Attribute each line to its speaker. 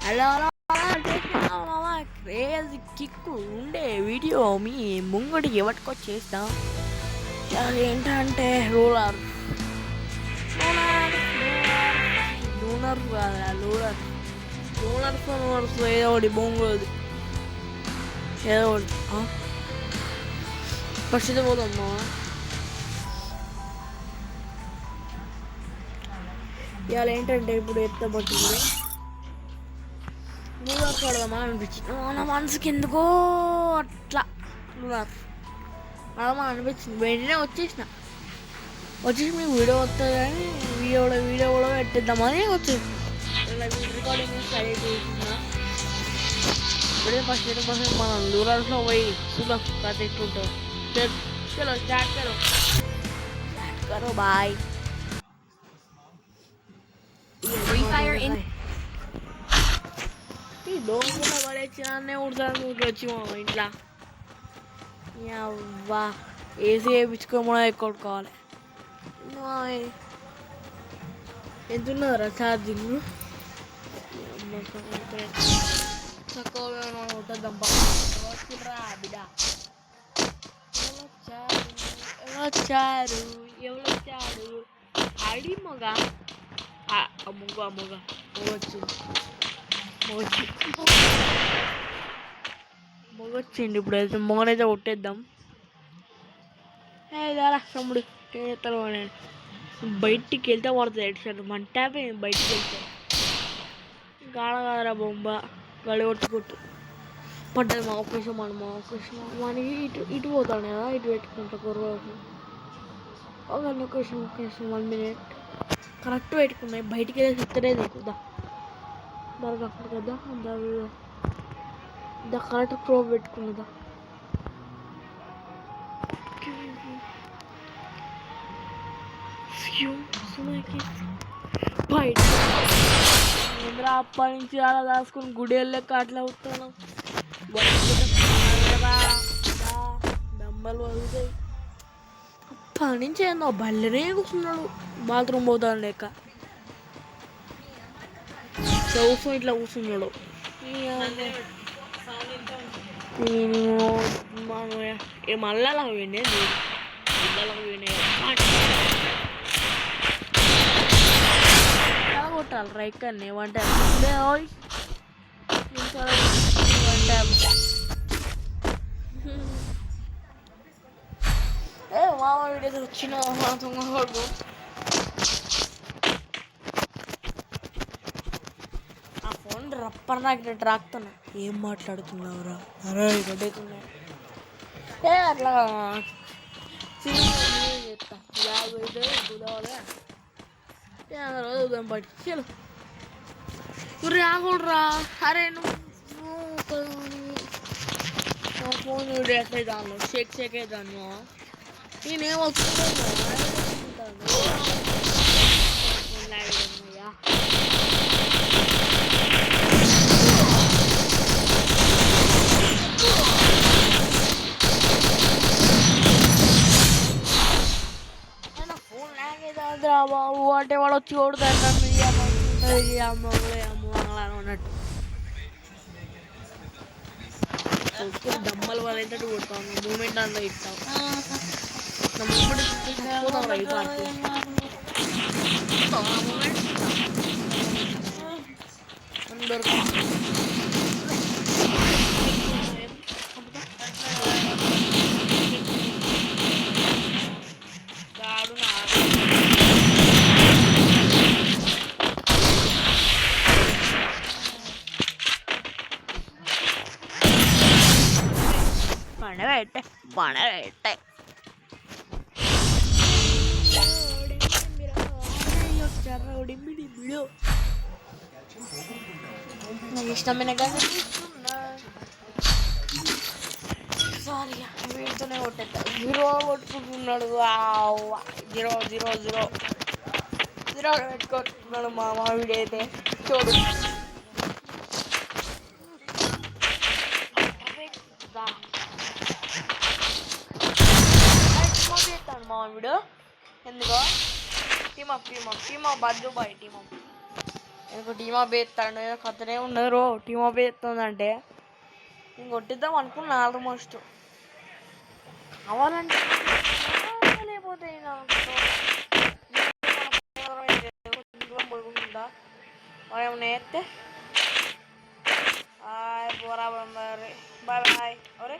Speaker 1: Hello crazy kick ఉండే video మీ ముంగడికి పట్టుకొచ్చేస్తాం. ఏంటంటే ruler lunar lunar లూనర్స్ ఏదో ఒకటి బొంగోది ఏదో ఒకటి ఫస్ట్ పోదమ్మా. ఇవాళ ఏంటంటే ఇప్పుడు ఎత్తబట్టింది లూనర్ కొడదామా అనిపించింది. నా మనసుకి ఎందుకో అట్లా లూనర్ అడమా అనిపించింది. వెంటనే వచ్చేసి మీకు వీడియో వస్తుంది కానీ వీడియో కూడా పెట్టిద్దామని వచ్చింది. రికార్డింగ్ స్టడీ చేసిన ఇప్పుడే ఫస్ట్ మనం లూనర్స్లో పోయి చూద్దాం కథ ఎట్లుంటాం. చలో స్టార్ట్ కరో బాయ్. ఈ దోమల పడేచ్చినానే ఉడతాను వచ్చి మా ఇంట్లో అవ్వా ఏసీ వేయించుకోమో కొట్టుకోవాలి. ఎంతున్నదిరా ఛార్జింగ్ తక్కువ ఉంటుందమ్మ. బిడ్డ ఎవరొచ్చాడు అడి మొగ మొగొచ్చిండి. ఇప్పుడు అయితే మొగనైతే కొట్టేద్దాం. దారా తమ్ముడు చేస్తాను బయటికి వెళ్తే పడుతుంది ఎడిషన్ మంటాపే బయటికి వెళ్తే గాడగాదరా బొమ్మ గడి కొట్టుకుంటూ పడ్డది. మా అవకాశం మనకి ఇటు పోతాను కదా, ఇటు పెట్టుకుంటా కుర్రోజు ఒక లొకేషన్ 1 minute కరెక్ట్ పెట్టుకున్నాయి. బయటికి వెళ్ళి చెప్తానే నీకుదా బాగా అక్కడ కదా దా కరెక్ట్ క్రో పెట్టుకున్నదా. బయట అప్పటి నుంచి అలా దాచుకుని గుడి వెళ్ళాక అట్లా అవుతాను. దమ్మలు వదులుతాయి. అప్పటి నుంచి ఏందో బల్లనే కూర్చున్నాడు. బాత్రూమ్ పోతాడు లేక కూర్చొని ఇట్లా కూర్చున్నాడు. మళ్ళా పోయిండే కొట్టాలి రైకన్ని వంట మామ వీడియో వచ్చిన ఆ ఫోన్ రప్పర్ నాకినట్టు రాకుతున్నా. ఏం మాట్లాడుతున్నావురా అరే గడ్డవుతున్నా అట్లా చెప్తా 50 గుదవలే ఉదయం పట్టి చలో రాకూడరా. అరే నువ్వు ఫోన్ వీడియో ఎట్లా దాన్ని షేక్ దాన్ని నేనేం వస్తున్నాను బాబు అంటే వాడు వచ్చి కొడుతాడు నన్ను అన్నట్టు దమ్మలు వాళ్ళేటట్టు కొడతాను. మూమెంట్ అంతా ఇస్తాం అందరు పడవేట్టే నాకు ఇష్టమైన సారీ వీటితోనే కొట్టేస్తా. 0 కొట్టుకుంటున్నాడు. 0 పెట్టుకుంటున్నాడు మా వీడైతే చూడు. మామిడు ఎందుకో టీమప్ బద్దు బాయ్ టీమప్ ఇంకో టీమ్ అప్ ఎత్తాడు కథనే ఉన్నారు టీమ్ అప్ ఎత్తుందంటే నేను కొట్టిద్దాం అనుకున్నా ఆల్మోస్ట్ అవ్వాలంటే లేకపోతే పడుకుంటుందా మరి ఏమన్నా వేస్తే బరాబర్ బాయ్ బాయ్ ఒరే